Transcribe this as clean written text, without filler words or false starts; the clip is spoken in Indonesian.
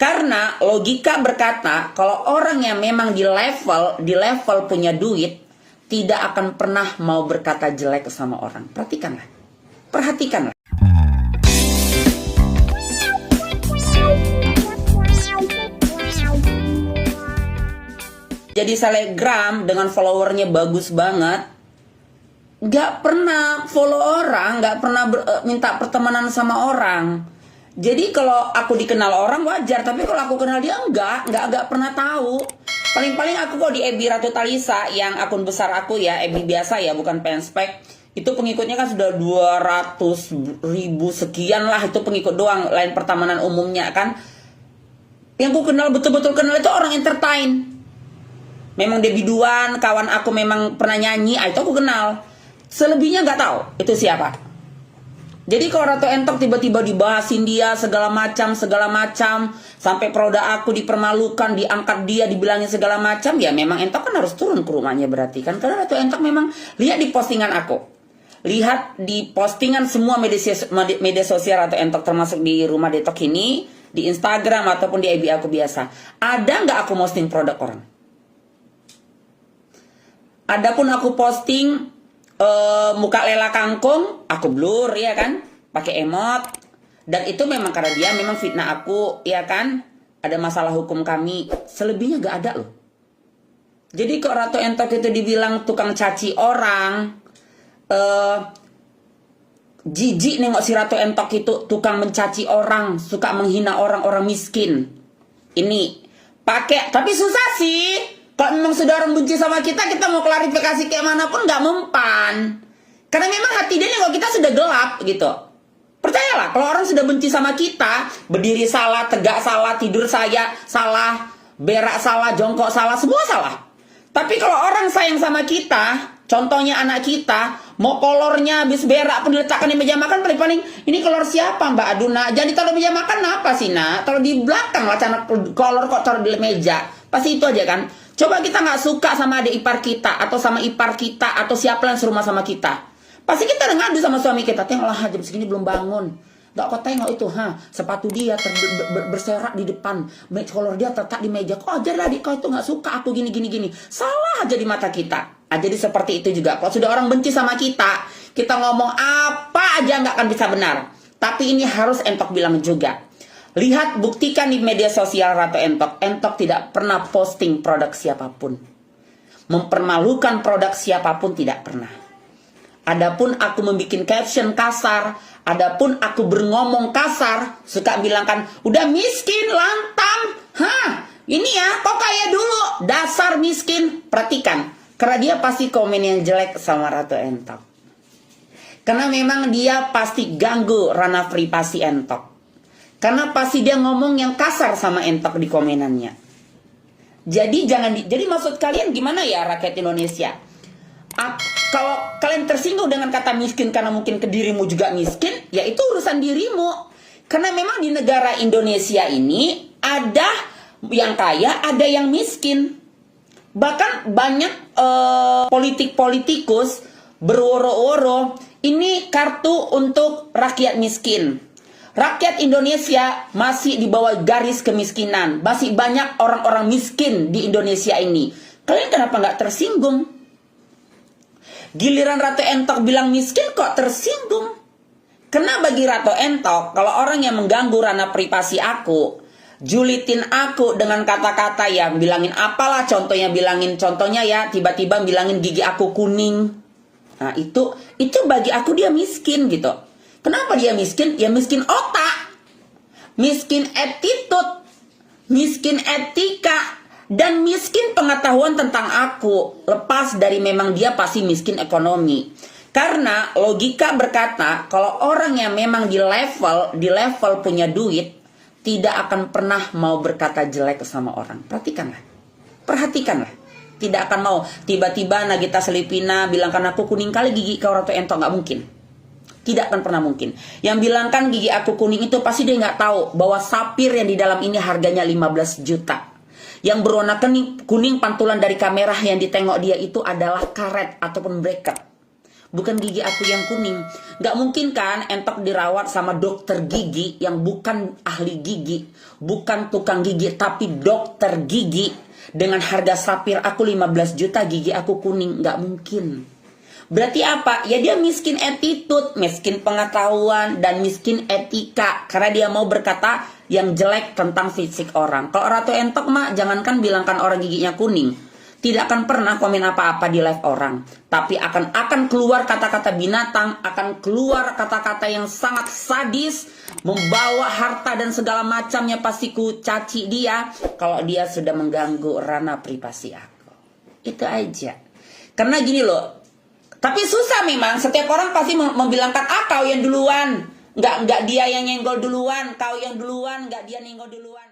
Karena logika berkata kalau orang yang memang di level punya duit tidak akan pernah mau berkata jelek sama orang. Perhatikanlah. Perhatikanlah. Jadi selebgram dengan followernya bagus banget, gak pernah follow orang, gak pernah minta pertemanan sama orang. Jadi kalau aku dikenal orang wajar, tapi kalau aku kenal dia enggak pernah tahu. Paling-paling aku kok di Ebi Ratu Talisa yang akun besar aku ya, Ebi biasa ya, bukan fanspage. Itu pengikutnya kan sudah 200.000 sekian lah, itu pengikut doang, lain pertemanan umumnya kan. Yang aku kenal betul-betul kenal itu orang entertain. Memang dia biduan, kawan aku memang pernah nyanyi, itu aku kenal. Selebihnya nggak tahu itu siapa. Jadi kalau Ratu Entok tiba-tiba dibahasin dia segala macam, sampai produk aku dipermalukan, diangkat dia, dibilangin segala macam, ya memang Entok kan harus turun ke rumahnya berarti kan. Karena Ratu Entok memang lihat di postingan aku, lihat di postingan semua media sosial Ratu Entok, termasuk di Rumah Detok ini, di Instagram ataupun di FB aku biasa. Ada nggak aku posting produk orang? Adapun aku posting muka lela kangkung, aku blur ya kan, pakai emot. Dan itu memang karena dia memang fitnah aku ya kan, ada masalah hukum kami. Selebihnya gak ada loh. Jadi kok Ratu Entok itu dibilang tukang caci orang, jijik nengok si Ratu Entok itu tukang mencaci orang, suka menghina orang-orang miskin. Ini pakai, tapi susah sih. Kalau memang sudah orang benci sama kita mau klarifikasi kayak manapun nggak mempan. Karena memang hati dia kalau kita sudah gelap gitu. Percayalah, kalau orang sudah benci sama kita, berdiri salah, tegak salah, tidur salah, berak salah, jongkok salah, semua salah. Tapi kalau orang sayang sama kita, contohnya anak kita, mau kolornya habis berak pun diletakkan di meja makan, paling-paling ini kolor siapa Mbak Aduna? Jadi taruh meja makan apa sih nak? Taruh di belakang lah, kolor kok taruh di meja. Pasti itu aja kan. Coba kita nggak suka sama adik ipar kita, atau sama ipar kita, atau siapa yang serumah sama kita. Pasti kita udah ngadu sama suami kita, tengoklah jam segini belum bangun. Gak kau tengok itu, sepatu dia berserak di depan, kolor dia tertak di meja. Kok aja adik kau itu nggak suka aku gini. Salah aja di mata kita. Jadi seperti itu juga. Kalau sudah orang benci sama kita ngomong apa aja nggak akan bisa benar. Tapi ini harus Entok bilang juga. Lihat, buktikan di media sosial Ratu Entok. Entok tidak pernah posting produk siapapun. Mempermalukan produk siapapun tidak pernah. Adapun aku membuat caption kasar, adapun aku berngomong kasar, suka bilang kan, udah miskin, lantang. Ini ya, kok kaya dulu, dasar miskin. Perhatikan, karena dia pasti komen yang jelek sama Ratu Entok. Karena memang dia pasti ganggu ranah privasi Entok. Karena pasti dia ngomong yang kasar sama Entok di komenannya. Jadi jadi maksud kalian gimana ya rakyat Indonesia? Kalau kalian tersinggung dengan kata miskin karena mungkin ke dirimu juga miskin, ya itu urusan dirimu. Karena memang di negara Indonesia ini ada yang kaya, ada yang miskin. Bahkan banyak politikus berworo-woro, ini kartu untuk rakyat miskin. Rakyat Indonesia masih di bawah garis kemiskinan. Masih banyak orang-orang miskin di Indonesia ini. Kalian kenapa nggak tersinggung? Giliran Ratu Entok bilang miskin kok tersinggung? Karena bagi Ratu Entok, kalau orang yang mengganggu ranah privasi aku, julitin aku dengan kata-kata yang bilangin apalah, contohnya ya, tiba-tiba bilangin gigi aku kuning. Nah itu bagi aku dia miskin gitu. Kenapa dia miskin? Ya miskin otak, miskin attitude, miskin etika, dan miskin pengetahuan tentang aku. Lepas dari memang dia pasti miskin ekonomi. Karena logika berkata kalau orang yang memang di level punya duit tidak akan pernah mau berkata jelek sama orang. Perhatikanlah. Tidak akan mau. Tiba-tiba Nagita Slavina bilang kan aku kuning kali gigi kau Ratu Entok, nggak mungkin. Tidak akan pernah mungkin. Yang bilang kan gigi aku kuning itu pasti dia nggak tahu bahwa sapir yang di dalam ini harganya 15 juta. Yang berwarna kuning pantulan dari kamera yang ditengok dia itu adalah karet ataupun bracket. bukan gigi aku yang kuning. Gak mungkin kan Entok dirawat sama dokter gigi yang bukan ahli gigi, bukan tukang gigi, tapi dokter gigi. Dengan harga sapir aku 15 juta, gigi aku kuning. Gak mungkin. Berarti apa? Ya dia miskin attitude, miskin pengetahuan, dan miskin etika. Karena dia mau berkata yang jelek tentang fisik orang. Kalau Ratu Entok mah, jangankan bilangkan orang giginya kuning, tidak akan pernah komen apa-apa di live orang. Tapi akan keluar kata-kata binatang, akan keluar kata-kata yang sangat sadis, membawa harta dan segala macamnya, pasti ku caci dia kalau dia sudah mengganggu ranah privasi aku. Itu aja. Karena gini loh, tapi susah memang, setiap orang pasti membilangkan, kau yang duluan. Nggak dia yang nyenggol duluan, kau yang duluan, nggak dia nyenggol duluan.